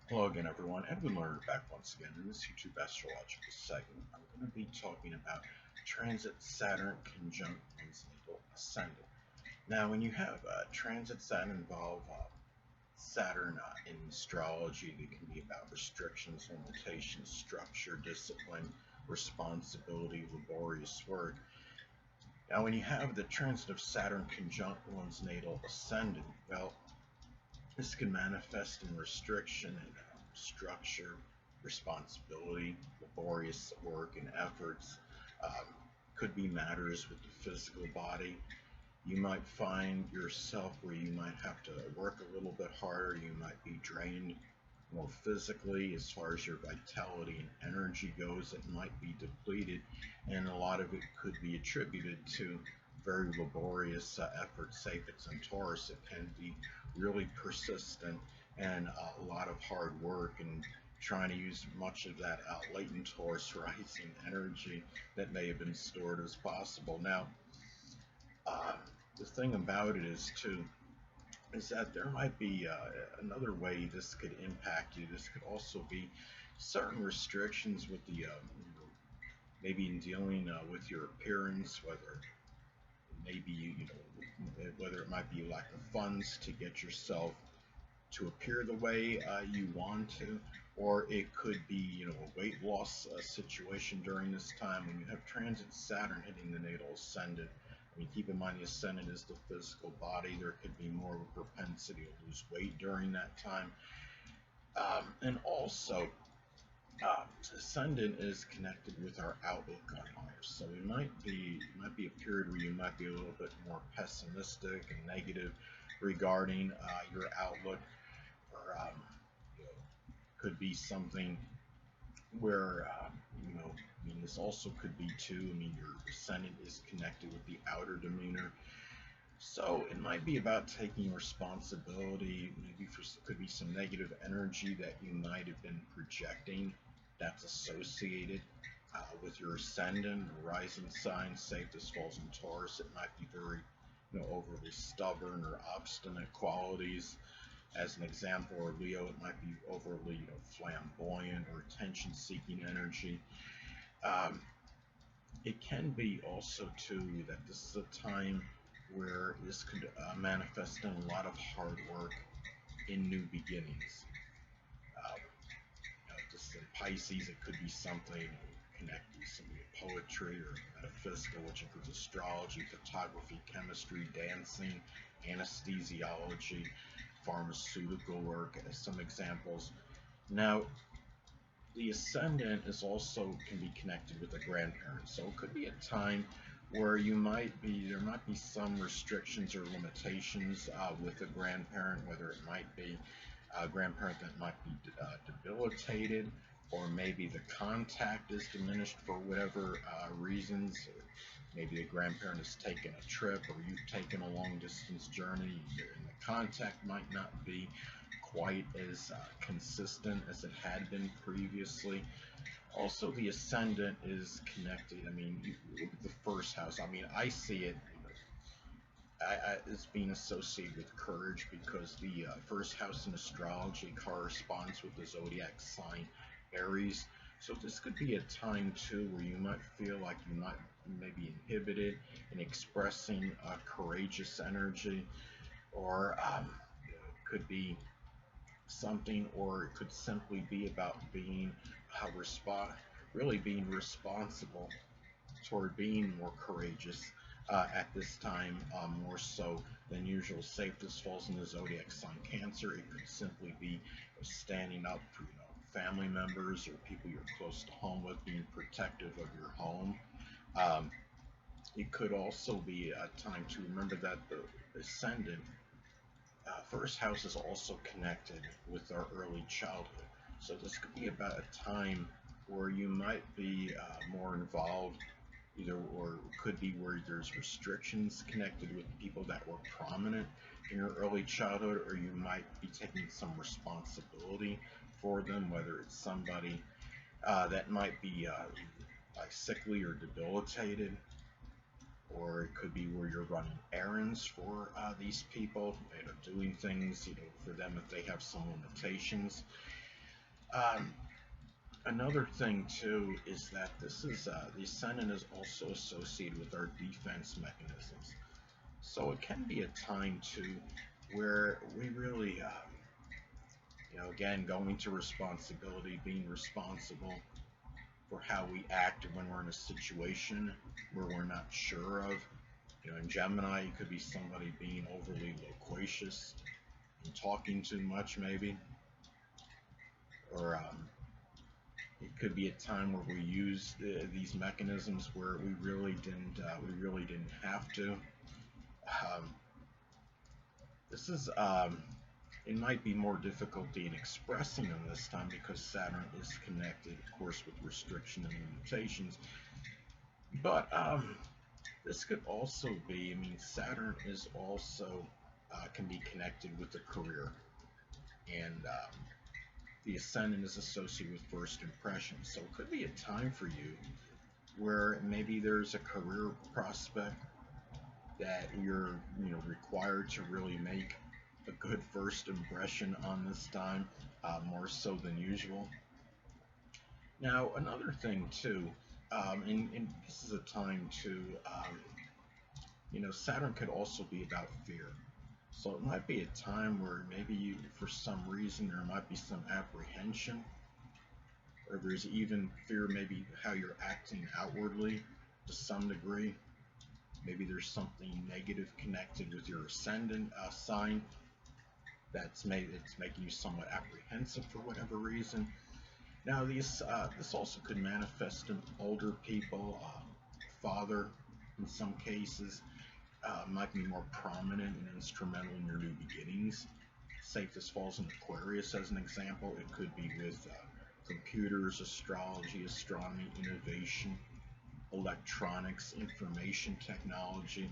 Hello again, everyone. Edwin Learnard back once again in this YouTube astrological segment. I'm going to be talking about transit Saturn conjunct Natal Ascendant. Now, when you have transits that involve Saturn in astrology, they can be about restrictions, limitations, structure, discipline, responsibility, laborious work. Now, when you have the transit of Saturn conjunct one's natal ascendant, well, this can manifest in restriction and structure, responsibility, laborious work and efforts. Um, could be matters with the physical body. You might find yourself where you might have to work a little bit harder. You might be drained more physically as far as your vitality and energy goes. It might be depleted, and a lot of it could be attributed to very laborious efforts. Say if it's in Taurus, it can be really persistent and a lot of hard work and trying to use much of that latent Taurus rising energy that may have been stored as possible. Now, uh, the thing about it is too is that there might be another way this could impact you. This could also be certain restrictions with the maybe in dealing with your appearance, whether maybe whether it might be lack of funds to get yourself to appear the way you want to, or it could be a weight loss situation during this time when you have transit Saturn hitting the natal ascendant. I mean, keep in mind the ascendant is the physical body. There could be more of a propensity to lose weight during that time, and also ascendant is connected with our outlook on life. So it might be a period where you might be a little bit more pessimistic and negative regarding your outlook, or could be something where I mean, this also could be too. I mean, your ascendant is connected with the outer demeanor, so it might be about taking responsibility. Maybe could be some negative energy that you might have been projecting that's associated with your ascendant or rising sign. Say if this falls in Taurus, it might be very overly stubborn or obstinate qualities. As an example, or Leo, it might be overly flamboyant or attention-seeking energy. Um, it can be also too that this is a time where this could manifest in a lot of hard work in new beginnings. Just in Pisces, it could be something connected to some poetry or metaphysical, which includes astrology, photography, chemistry, dancing, anesthesiology, pharmaceutical work, as some examples. Now, the ascendant is also can be connected with a grandparent, so it could be a time where there might be some restrictions or limitations with a grandparent, whether it might be a grandparent that might be debilitated, or maybe the contact is diminished for whatever reasons. Or maybe the grandparent has taken a trip, or you've taken a long distance journey, and the contact might not be quite as consistent as it had been previously. Also, the ascendant is connected. I mean, you look at the first house. I mean, I see it as being associated with courage because the first house in astrology corresponds with the zodiac sign Aries. So this could be a time too where you might feel like you might maybe inhibited in expressing courageous energy, or could be something, or it could simply be about being really being responsible toward being more courageous at this time, more so than usual. Say if this falls in the zodiac sign Cancer, it could simply be standing up for family members or people you're close to home with, being protective of your home. Um, it could also be a time to remember that the ascendant first house is also connected with our early childhood. So this could be about a time where you might be more involved, either or could be where there's restrictions connected with people that were prominent in your early childhood, or you might be taking some responsibility for them, whether it's somebody that might be like sickly or debilitated, or it could be where you're running errands for these people, doing things for them if they have some limitations. Um, Another thing too is that this is the ascendant is also associated with our defense mechanisms. So it can be a time too where we really, again, going to responsibility, being responsible for how we act when we're in a situation where we're not sure of. In Gemini, it could be somebody being overly loquacious and talking too much, maybe, or it could be a time where we use these mechanisms where we really didn't have to. Um, this is it might be more difficulty in expressing them this time because Saturn is connected, of course, with restriction and limitations. But this could also be, Saturn is also can be connected with the career, and the ascendant is associated with first impressions. So it could be a time for you where maybe there's a career prospect that you're required to really make a good first impression on this time, more so than usual. Now another thing too, and this is a time to Saturn could also be about fear. So it might be a time where maybe you, for some reason, there might be some apprehension, or there's even fear, maybe how you're acting outwardly to some degree. Maybe there's something negative connected with your ascendant sign it's making you somewhat apprehensive for whatever reason. Now, this also could manifest in older people, father in some cases, might be more prominent and instrumental in your new beginnings. Say if this falls in Aquarius as an example, it could be with computers, astrology, astronomy, innovation, electronics, information technology,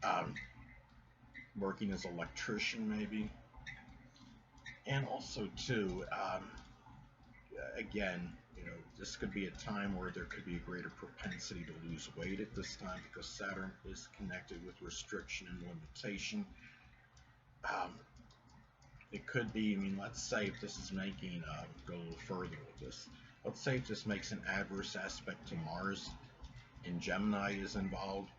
um, working as an electrician maybe. And also too, again, this could be a time where there could be a greater propensity to lose weight at this time because Saturn is connected with restriction and limitation. Um, it could be, let's say if this is making, go a little further with this, let's say if this makes an adverse aspect to Mars and Gemini is involved,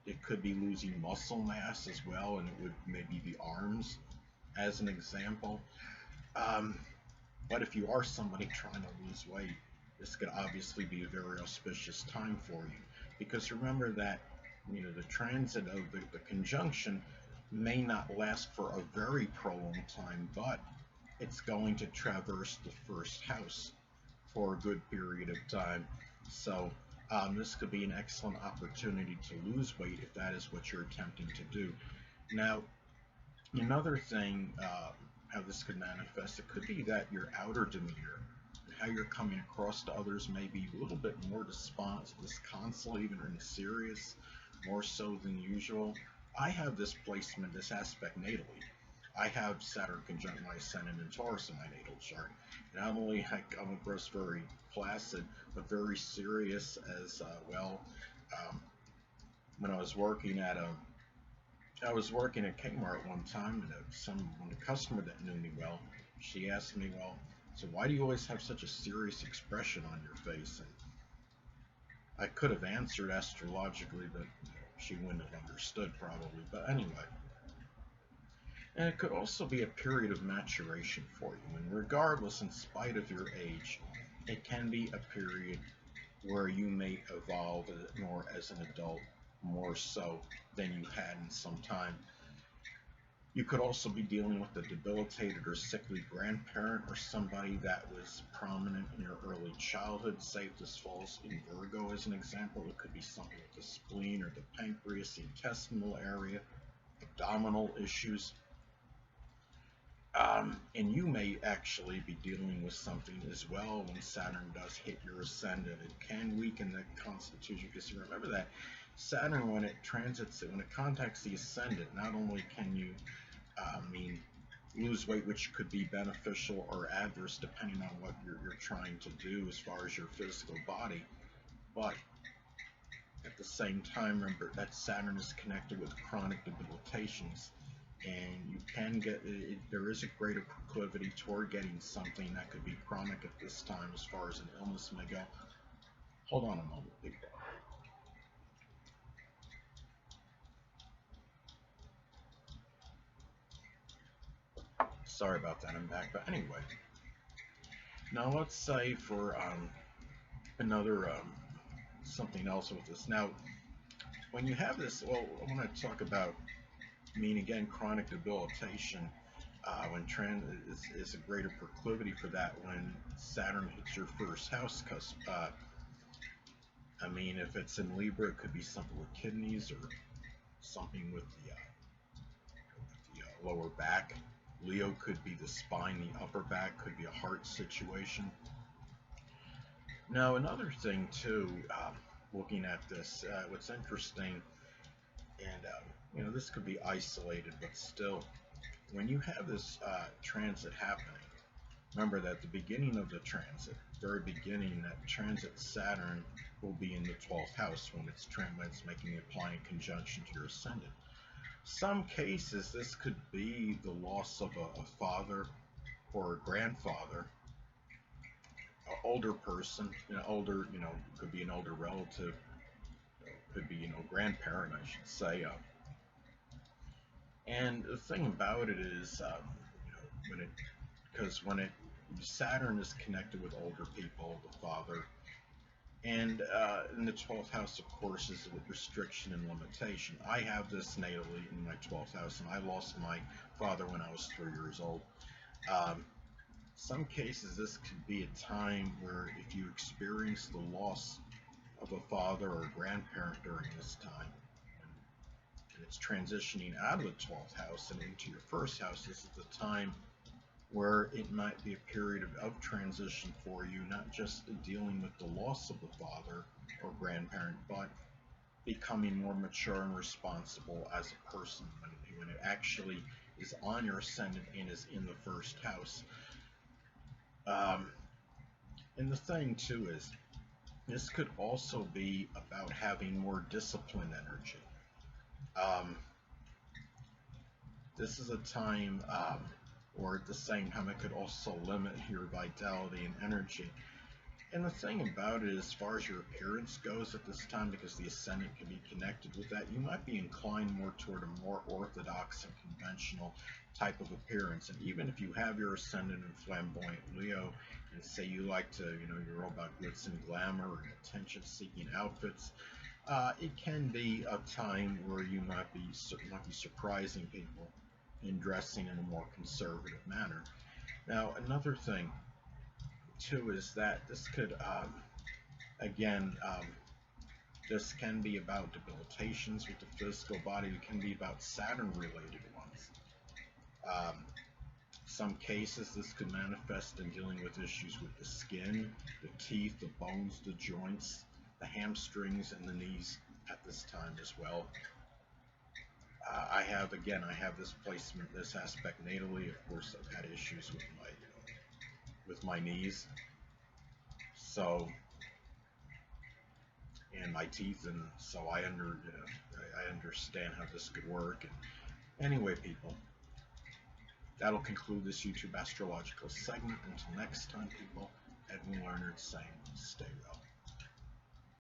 it could be losing muscle mass as well, and it would maybe be arms as an example. Um, but if you are somebody trying to lose weight, this could obviously be a very auspicious time for you. Because remember that, the transit of the conjunction may not last for a very prolonged time, but it's going to traverse the first house for a good period of time. So this could be an excellent opportunity to lose weight if that is what you're attempting to do. Now, another thing, how this could manifest, it could be that your outer demeanor and how you're coming across to others may be a little bit more disconsolate and serious, more so than usual. I have this placement, this aspect natally. I have Saturn conjunct my ascendant in Taurus in my natal chart. Not only I come across very placid, but very serious as well. Um, when I was working at Kmart one time, and when a customer that knew me well, she asked me, "Well, so why do you always have such a serious expression on your face?" And I could have answered astrologically, but she wouldn't have understood probably. But anyway, and it could also be a period of maturation for you. And regardless, in spite of your age, it can be a period where you may evolve more as an adult, more so than you had in some time. You could also be dealing with a debilitated or sickly grandparent or somebody that was prominent in your early childhood. Say if this falls in Virgo as an example, it could be something with the spleen or the pancreas, the intestinal area, abdominal issues. And you may actually be dealing with something as well when Saturn does hit your ascendant. It can weaken the constitution because you remember that Saturn, when it contacts the ascendant, not only can you, lose weight, which could be beneficial or adverse depending on what you're trying to do as far as your physical body, but at the same time, remember that Saturn is connected with chronic debilitations. and you can get there is a greater proclivity toward getting something that could be chronic at this time as far as an illness may go. Hold on a moment, people. Sorry about that, I'm back. But anyway, now let's say for another something else with this. Now, when you have this, well, I want to talk about, again, chronic debilitation. When trans is a greater proclivity for that when Saturn hits your first house, because if it's in Libra, it could be something with kidneys or something with the lower back. Leo could be the spine, the upper back, could be a heart situation. Now, another thing too, looking at this, what's interesting, and this could be isolated, but still, when you have this transit happening, remember that at the beginning of the transit, very beginning, that transit Saturn will be in the 12th house when it's making the applying conjunction to your ascendant. Some cases, this could be the loss of a father or a grandfather, an older person, could be an older relative, could be, grandparent, I should say. And the thing about it is, when Saturn is connected with older people, the father, and in the 12th house, of course, is with restriction and limitation. I have this natally in my 12th house, and I lost my father when I was 3 years old. Some cases, this could be a time where if you experience the loss of a father or a grandparent during this time, and it's transitioning out of the 12th house and into your first house, this is the time where it might be a period of transition for you, not just dealing with the loss of the father or grandparent, but becoming more mature and responsible as a person when it actually is on your ascendant and is in the first house. And the thing too is, this could also be about having more disciplined energy. This is a time or at the same time, it could also limit your vitality and energy. And the thing about it, as far as your appearance goes at this time, because the ascendant can be connected with that, you might be inclined more toward a more orthodox and conventional type of appearance. And even if you have your ascendant in flamboyant Leo, and say you like to, you're all about glitz and glamour and attention-seeking outfits, it can be a time where you might be surprising people in dressing in a more conservative manner. Now, another thing too is that this could, this can be about debilitations with the physical body. It can be about Saturn-related ones. Some cases, this could manifest in dealing with issues with the skin, the teeth, the bones, the joints, the hamstrings, and the knees at this time as well. I have this placement, this aspect natally. Of course, I've had issues with my knees, and my teeth, and so I understand how this could work. And anyway, people, that'll conclude this YouTube astrological segment. Until next time, people, Edwin Learnard saying, stay well.